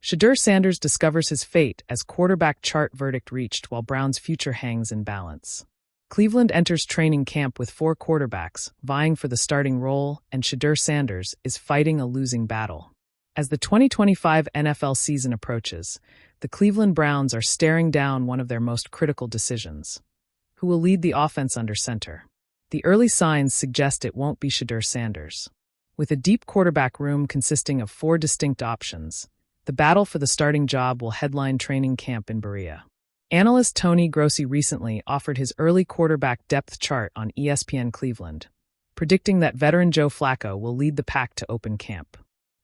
Shedeur Sanders discovers his fate as quarterback chart verdict reached while Brown's future hangs in balance. Cleveland enters training camp with 4 quarterbacks vying for the starting role, and Shedeur Sanders is fighting a losing battle. As the 2025 NFL season approaches, the Cleveland Browns are staring down one of their most critical decisions: who will lead the offense under center? The early signs suggest it won't be Shedeur Sanders. With a deep quarterback room consisting of 4 distinct options, the battle for the starting job will headline training camp in Berea. Analyst Tony Grossi recently offered his early quarterback depth chart on ESPN Cleveland, predicting that veteran Joe Flacco will lead the pack to open camp.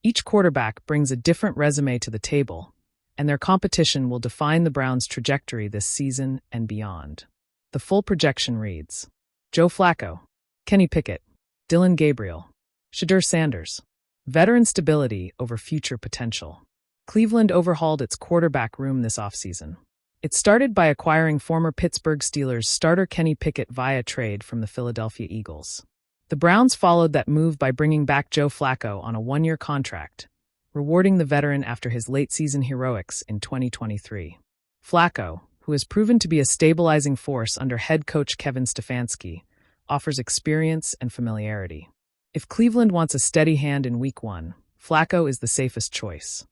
Each quarterback brings a different resume to the table, and their competition will define the Browns' trajectory this season and beyond. The full projection reads: Joe Flacco, Kenny Pickett, Dillon Gabriel, Shedeur Sanders. Veteran stability over future potential. Cleveland overhauled its quarterback room this offseason. It started by acquiring former Pittsburgh Steelers starter Kenny Pickett via trade from the Philadelphia Eagles. The Browns followed that move by bringing back Joe Flacco on a 1-year contract, rewarding the veteran after his late-season heroics in 2023. Flacco, who has proven to be a stabilizing force under head coach Kevin Stefanski, offers experience and familiarity. If Cleveland wants a steady hand in Week 1, Flacco is the safest choice.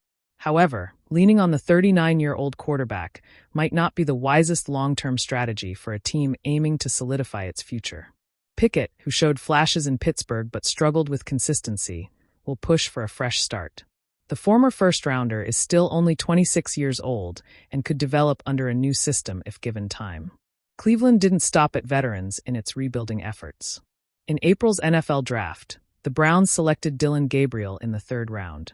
However, leaning on the 39-year-old quarterback might not be the wisest long-term strategy for a team aiming to solidify its future. Pickett, who showed flashes in Pittsburgh but struggled with consistency, will push for a fresh start. The former first-rounder is still only 26 years old and could develop under a new system if given time. Cleveland didn't stop at veterans in its rebuilding efforts. In April's NFL draft, the Browns selected Dillon Gabriel in the 3rd round.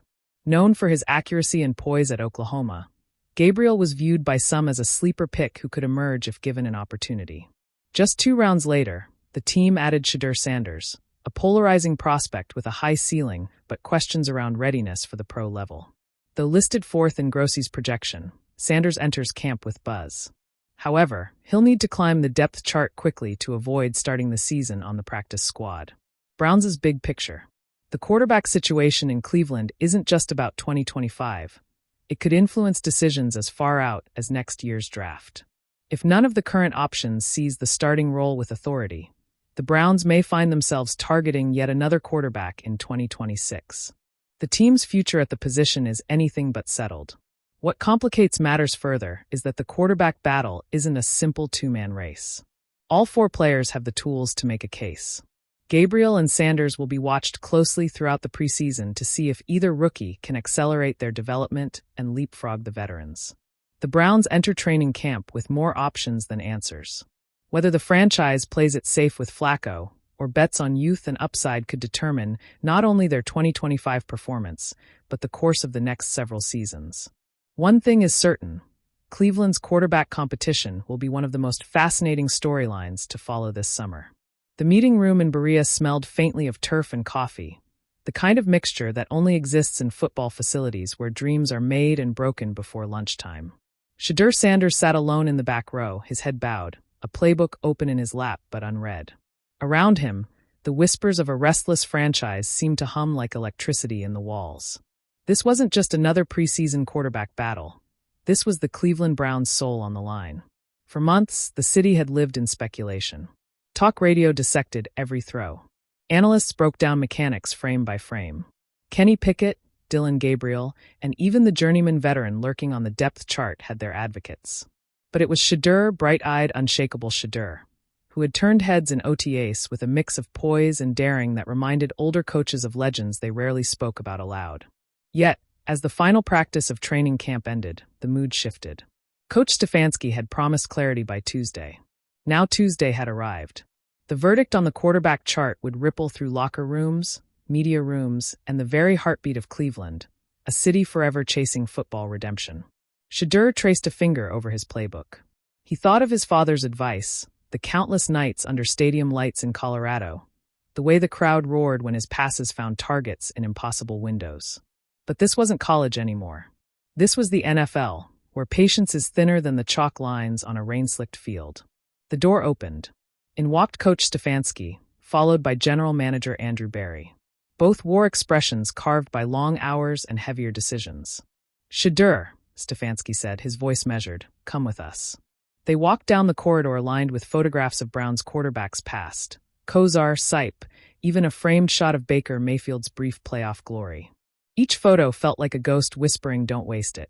Known for his accuracy and poise at Oklahoma, Gabriel was viewed by some as a sleeper pick who could emerge if given an opportunity. Just 2 rounds later, the team added Shedeur Sanders, a polarizing prospect with a high ceiling but questions around readiness for the pro level. Though listed 4th in Grossi's projection, Sanders enters camp with buzz. However, he'll need to climb the depth chart quickly to avoid starting the season on the practice squad. Browns' big picture. The quarterback situation in Cleveland isn't just about 2025. It could influence decisions as far out as next year's draft. If none of the current options seize the starting role with authority, the Browns may find themselves targeting yet another quarterback in 2026. The team's future at the position is anything but settled. What complicates matters further is that the quarterback battle isn't a simple 2-man race. All 4 players have the tools to make a case. Gabriel and Sanders will be watched closely throughout the preseason to see if either rookie can accelerate their development and leapfrog the veterans. The Browns enter training camp with more options than answers. Whether the franchise plays it safe with Flacco or bets on youth and upside could determine not only their 2025 performance, but the course of the next several seasons. One thing is certain: Cleveland's quarterback competition will be one of the most fascinating storylines to follow this summer. The meeting room in Berea smelled faintly of turf and coffee, the kind of mixture that only exists in football facilities where dreams are made and broken before lunchtime. Shedeur Sanders sat alone in the back row, his head bowed, a playbook open in his lap but unread. Around him, the whispers of a restless franchise seemed to hum like electricity in the walls. This wasn't just another preseason quarterback battle. This was the Cleveland Browns' soul on the line. For months, the city had lived in speculation. Talk radio dissected every throw. Analysts broke down mechanics frame by frame. Kenny Pickett, Dillon Gabriel, and even the journeyman veteran lurking on the depth chart had their advocates. But it was Shedeur, bright-eyed, unshakable Shedeur, who had turned heads in OTAs with a mix of poise and daring that reminded older coaches of legends they rarely spoke about aloud. Yet, as the final practice of training camp ended, the mood shifted. Coach Stefanski had promised clarity by Tuesday. Now Tuesday had arrived. The verdict on the quarterback chart would ripple through locker rooms, media rooms, and the very heartbeat of Cleveland, a city forever chasing football redemption. Shedeur traced a finger over his playbook. He thought of his father's advice, the countless nights under stadium lights in Colorado, the way the crowd roared when his passes found targets in impossible windows. But this wasn't college anymore. This was the NFL, where patience is thinner than the chalk lines on a rain-slicked field. The door opened. In walked Coach Stefanski, followed by General Manager Andrew Berry. Both wore expressions carved by long hours and heavier decisions. Shedeur, Stefanski said, his voice measured. Come with us. They walked down the corridor lined with photographs of Brown's quarterbacks past. Kozar, Sipe, even a framed shot of Baker Mayfield's brief playoff glory. Each photo felt like a ghost whispering, "Don't waste it."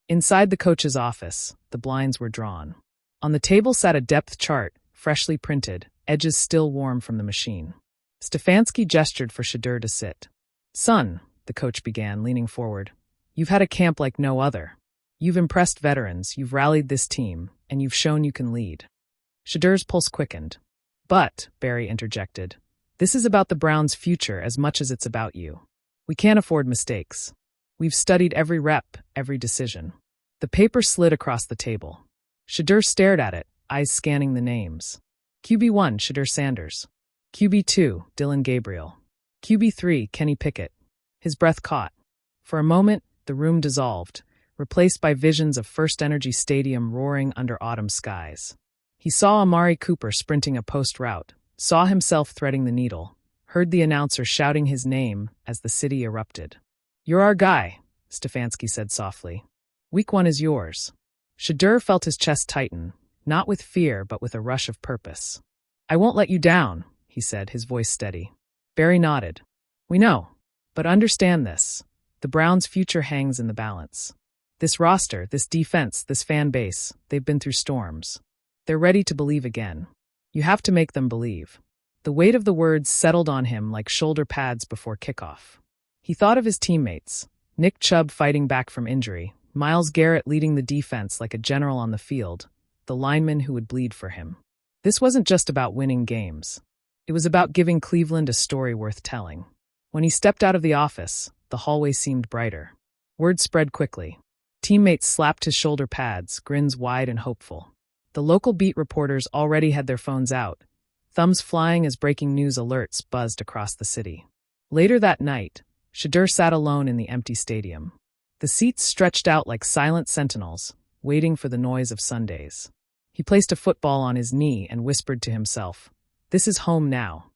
Inside the coach's office, the blinds were drawn. On the table sat a depth chart, freshly printed, edges still warm from the machine. Stefanski gestured for Shedeur to sit. "Son," the coach began, leaning forward, "you've had a camp like no other. You've impressed veterans, you've rallied this team, and you've shown you can lead." Shedeur's pulse quickened. "But," Barry interjected, "this is about the Browns' future as much as it's about you. We can't afford mistakes. We've studied every rep, every decision." The paper slid across the table. Shedeur stared at it, eyes scanning the names. QB1, Shedeur Sanders. QB2, Dylan Gabriel. QB3, Kenny Pickett. His breath caught. For a moment, the room dissolved, replaced by visions of First Energy Stadium roaring under autumn skies. He saw Amari Cooper sprinting a post route, saw himself threading the needle, heard the announcer shouting his name as the city erupted. "You're our guy," Stefanski said softly. "Week 1 is yours." Shedeur felt his chest tighten, not with fear but with a rush of purpose. "I won't let you down," he said, his voice steady. Barry nodded. "We know. But understand this. The Browns' future hangs in the balance. This roster, this defense, this fan base, they've been through storms. They're ready to believe again. You have to make them believe." The weight of the words settled on him like shoulder pads before kickoff. He thought of his teammates, Nick Chubb fighting back from injury, Myles Garrett leading the defense like a general on the field, the linemen who would bleed for him. This wasn't just about winning games. It was about giving Cleveland a story worth telling. When he stepped out of the office, the hallway seemed brighter. Word spread quickly. Teammates slapped his shoulder pads, grins wide and hopeful. The local beat reporters already had their phones out, thumbs flying as breaking news alerts buzzed across the city. Later that night, Shedeur sat alone in the empty stadium. The seats stretched out like silent sentinels, waiting for the noise of Sundays. He placed a football on his knee and whispered to himself, "This is home now.